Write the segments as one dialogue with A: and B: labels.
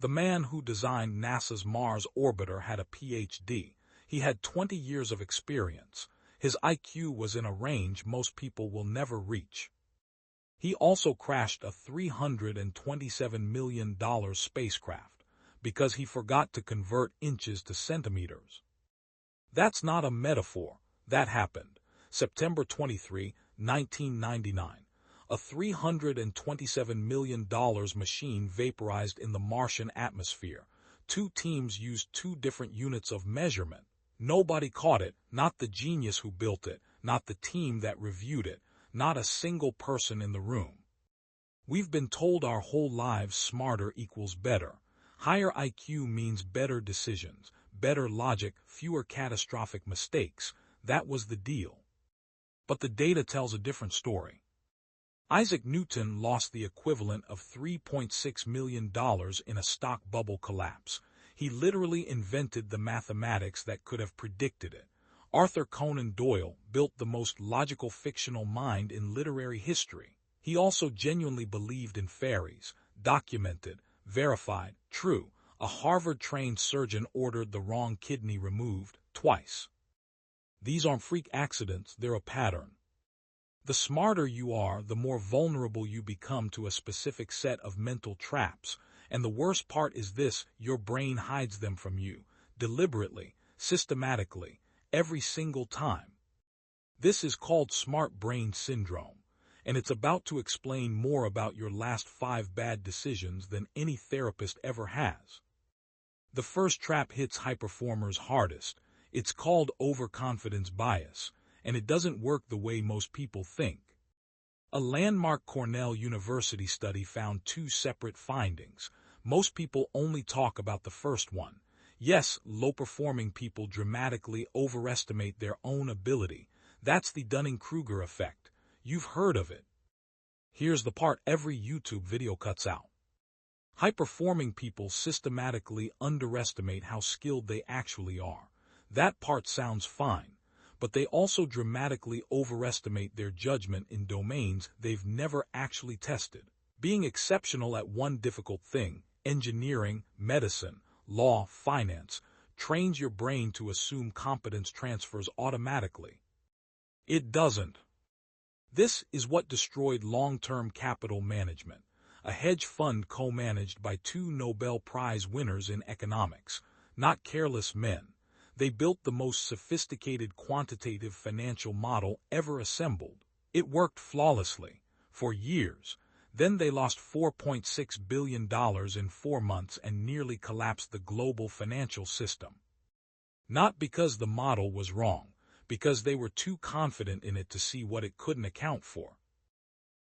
A: The man who designed NASA's Mars orbiter had a PhD. He had 20 years of experience. His IQ was in a range most people will never reach. He also crashed a $327 million spacecraft because he forgot to convert inches to centimeters. That's not a metaphor. That happened. September 23, 1999. A $327 million machine vaporized in the Martian atmosphere. Two teams used two different units of measurement. Nobody caught it, not the genius who built it, not the team that reviewed it, not a single person in the room. We've been told our whole lives smarter equals better. Higher IQ means better decisions, better logic, fewer catastrophic mistakes. That was the deal. But the data tells a different story. Isaac Newton lost the equivalent of $3.6 million in a stock bubble collapse. He literally invented the mathematics that could have predicted it. Arthur Conan Doyle built the most logical fictional mind in literary history. He also genuinely believed in fairies, documented, verified, true. A Harvard-trained surgeon ordered the wrong kidney removed twice. These aren't freak accidents, they're a pattern. The smarter you are, the more vulnerable you become to a specific set of mental traps. And the worst part is this: your brain hides them from you, deliberately, systematically, every single time. This is called smart brain syndrome, and it's about to explain more about your last 5 bad decisions than any therapist ever has. The first trap hits high performers hardest. It's called overconfidence bias, and it doesn't work the way most people think. A landmark Cornell University study found 2 separate findings. Most people only talk about the first one. Yes, low-performing people dramatically overestimate their own ability. That's the Dunning-Kruger effect. You've heard of it. Here's the part every YouTube video cuts out. High-performing people systematically underestimate how skilled they actually are. That part sounds fine, but they also dramatically overestimate their judgment in domains they've never actually tested. Being exceptional at one difficult thing, engineering, medicine, law, finance, trains your brain to assume competence transfers automatically. It doesn't. This is what destroyed long-term capital management, a hedge fund co-managed by 2 Nobel Prize winners in economics, not careless men. They built the most sophisticated quantitative financial model ever assembled. It worked flawlessly for years. Then they lost $4.6 billion in 4 months and nearly collapsed the global financial system. Not because the model was wrong, because they were too confident in it to see what it couldn't account for.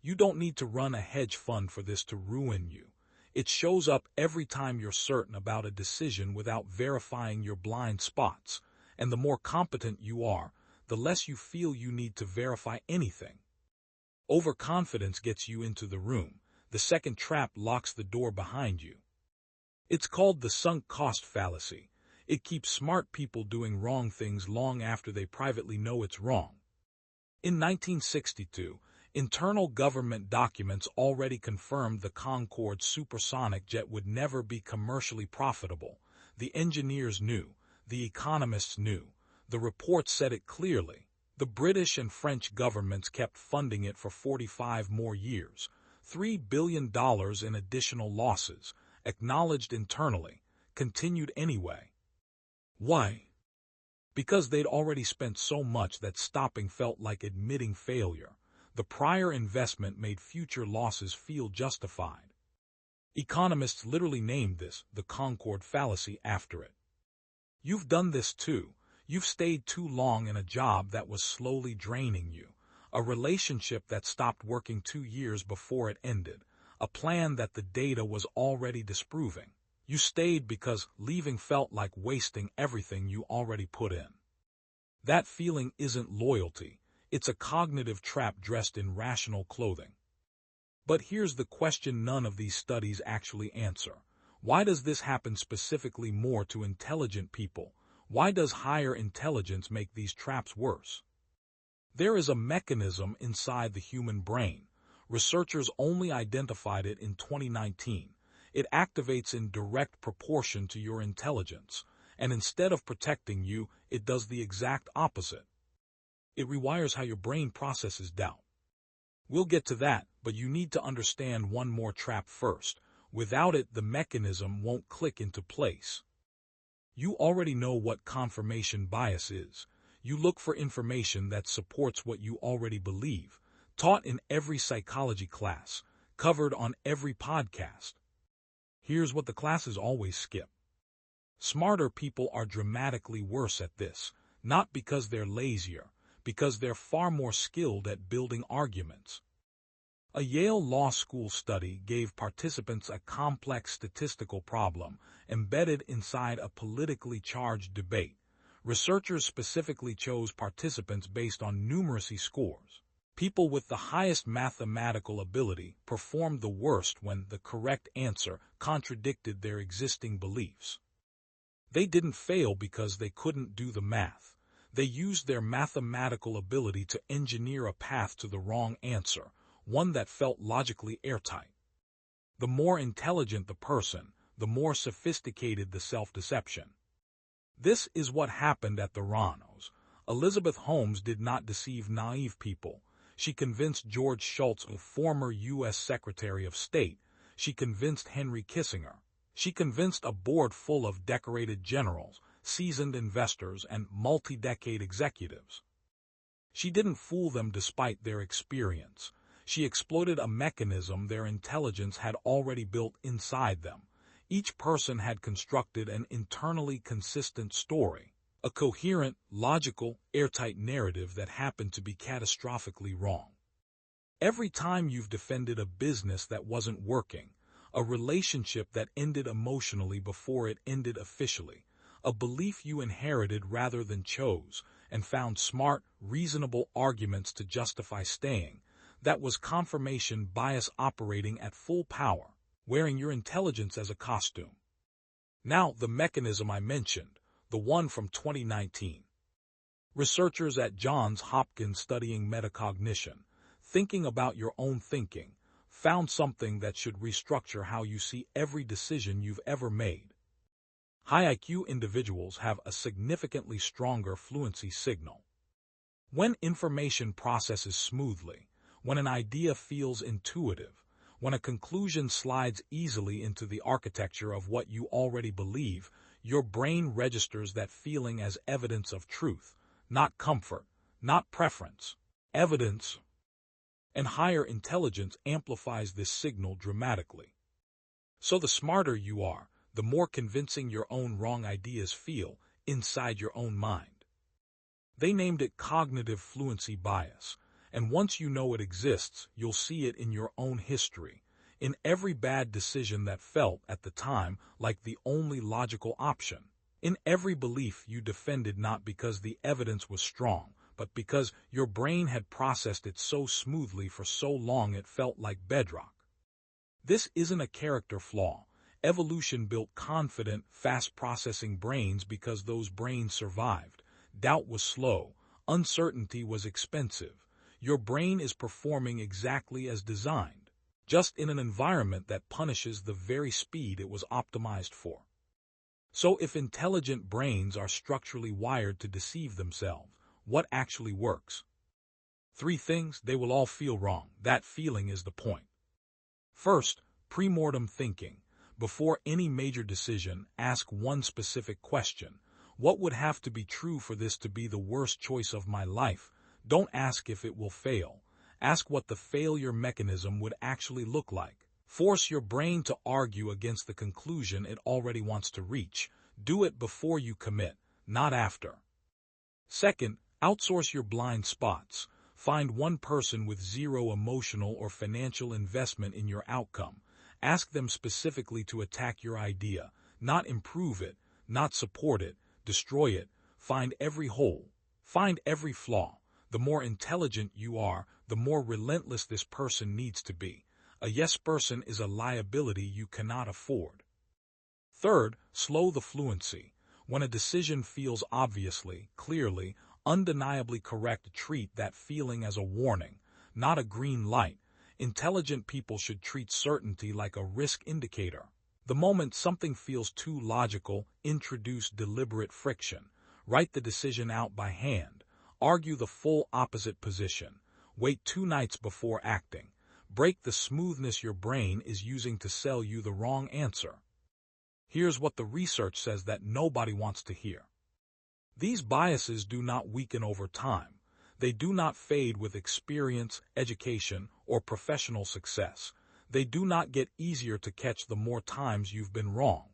A: You don't need to run a hedge fund for this to ruin you. It shows up every time you're certain about a decision without verifying your blind spots, and the more competent you are, the less you feel you need to verify anything. Overconfidence gets you into the room. The second trap locks the door behind you. It's called the sunk cost fallacy. It keeps smart people doing wrong things long after they privately know it's wrong. In 1962, internal government documents already confirmed the Concorde supersonic jet would never be commercially profitable. The engineers knew. The economists knew. The reports said it clearly. The British and French governments kept funding it for 45 more years. $3 billion in additional losses, acknowledged internally, continued anyway. Why? Because they'd already spent so much that stopping felt like admitting failure. The prior investment made future losses feel justified. Economists literally named this the Concorde fallacy after it. You've done this too. You've stayed too long in a job that was slowly draining you, a relationship that stopped working 2 years before it ended, a plan that the data was already disproving. You stayed because leaving felt like wasting everything you already put in. That feeling isn't loyalty. It's a cognitive trap dressed in rational clothing. But here's the question none of these studies actually answer. Why does this happen specifically more to intelligent people? Why does higher intelligence make these traps worse? There is a mechanism inside the human brain. Researchers only identified it in 2019. It activates in direct proportion to your intelligence, and instead of protecting you, it does the exact opposite. It rewires how your brain processes doubt. We'll get to that, but you need to understand one more trap first. Without it, the mechanism won't click into place. You already know what confirmation bias is. You look for information that supports what you already believe, taught in every psychology class, covered on every podcast. Here's what the classes always skip. Smarter people are dramatically worse at this, not because they're lazier, because they're far more skilled at building arguments. A Yale Law School study gave participants a complex statistical problem embedded inside a politically charged debate. Researchers specifically chose participants based on numeracy scores. People with the highest mathematical ability performed the worst when the correct answer contradicted their existing beliefs. They didn't fail because they couldn't do the math. They used their mathematical ability to engineer a path to the wrong answer, one that felt logically airtight. The more intelligent the person, the more sophisticated the self-deception. This is what happened at the Ranos. Elizabeth Holmes did not deceive naive people. She convinced George Shultz, a former U.S. Secretary of State. She convinced Henry Kissinger. She convinced a board full of decorated generals, seasoned investors, and multi-decade executives. She didn't fool them despite their experience. She exploited a mechanism their intelligence had already built inside them. Each person had constructed an internally consistent story, a coherent, logical, airtight narrative that happened to be catastrophically wrong. Every time you've defended a business that wasn't working, a relationship that ended emotionally before it ended officially, a belief you inherited rather than chose, and found smart, reasonable arguments to justify staying, that was confirmation bias operating at full power, wearing your intelligence as a costume. Now, the mechanism I mentioned, the one from 2019. Researchers at Johns Hopkins studying metacognition, thinking about your own thinking, found something that should restructure how you see every decision you've ever made. High IQ individuals have a significantly stronger fluency signal. When information processes smoothly, when an idea feels intuitive, when a conclusion slides easily into the architecture of what you already believe, your brain registers that feeling as evidence of truth, not comfort, not preference, evidence. And higher intelligence amplifies this signal dramatically. So the smarter you are, the more convincing your own wrong ideas feel inside your own mind. They named it cognitive fluency bias, and once you know it exists, you'll see it in your own history, in every bad decision that felt at the time like the only logical option, in every belief you defended not because the evidence was strong, but because your brain had processed it so smoothly for so long it felt like bedrock. This isn't a character flaw. Evolution built confident, fast-processing brains because those brains survived. Doubt was slow. Uncertainty was expensive. Your brain is performing exactly as designed, just in an environment that punishes the very speed it was optimized for. So if intelligent brains are structurally wired to deceive themselves, what actually works? 3 things. They will all feel wrong. That feeling is the point. First, premortem thinking. Before any major decision, ask one specific question. What would have to be true for this to be the worst choice of my life? Don't ask if it will fail. Ask what the failure mechanism would actually look like. Force your brain to argue against the conclusion it already wants to reach. Do it before you commit, not after. Second, outsource your blind spots. Find one person with zero emotional or financial investment in your outcome. Ask them specifically to attack your idea, not improve it, not support it, destroy it. Find every hole. Find every flaw. The more intelligent you are, the more relentless this person needs to be. A yes person is a liability you cannot afford. Third, slow the fluency. When a decision feels obviously, clearly, undeniably correct, treat that feeling as a warning, not a green light. Intelligent people should treat certainty like a risk indicator. The moment something feels too logical, introduce deliberate friction. Write the decision out by hand. Argue the full opposite position. Wait 2 nights before acting. Break the smoothness your brain is using to sell you the wrong answer. Here's what the research says that nobody wants to hear. These biases do not weaken over time. They do not fade with experience, education, or professional success. They do not get easier to catch the more times you've been wrong.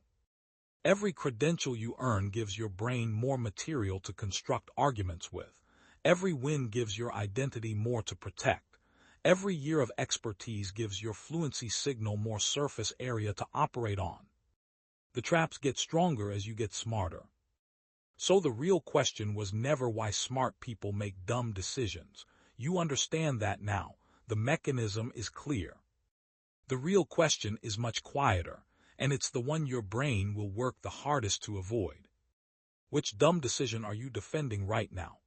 A: Every credential you earn gives your brain more material to construct arguments with. Every win gives your identity more to protect. Every year of expertise gives your fluency signal more surface area to operate on. The traps get stronger as you get smarter. So the real question was never why smart people make dumb decisions. You understand that now. The mechanism is clear. The real question is much quieter, and it's the one your brain will work the hardest to avoid. Which dumb decision are you defending right now?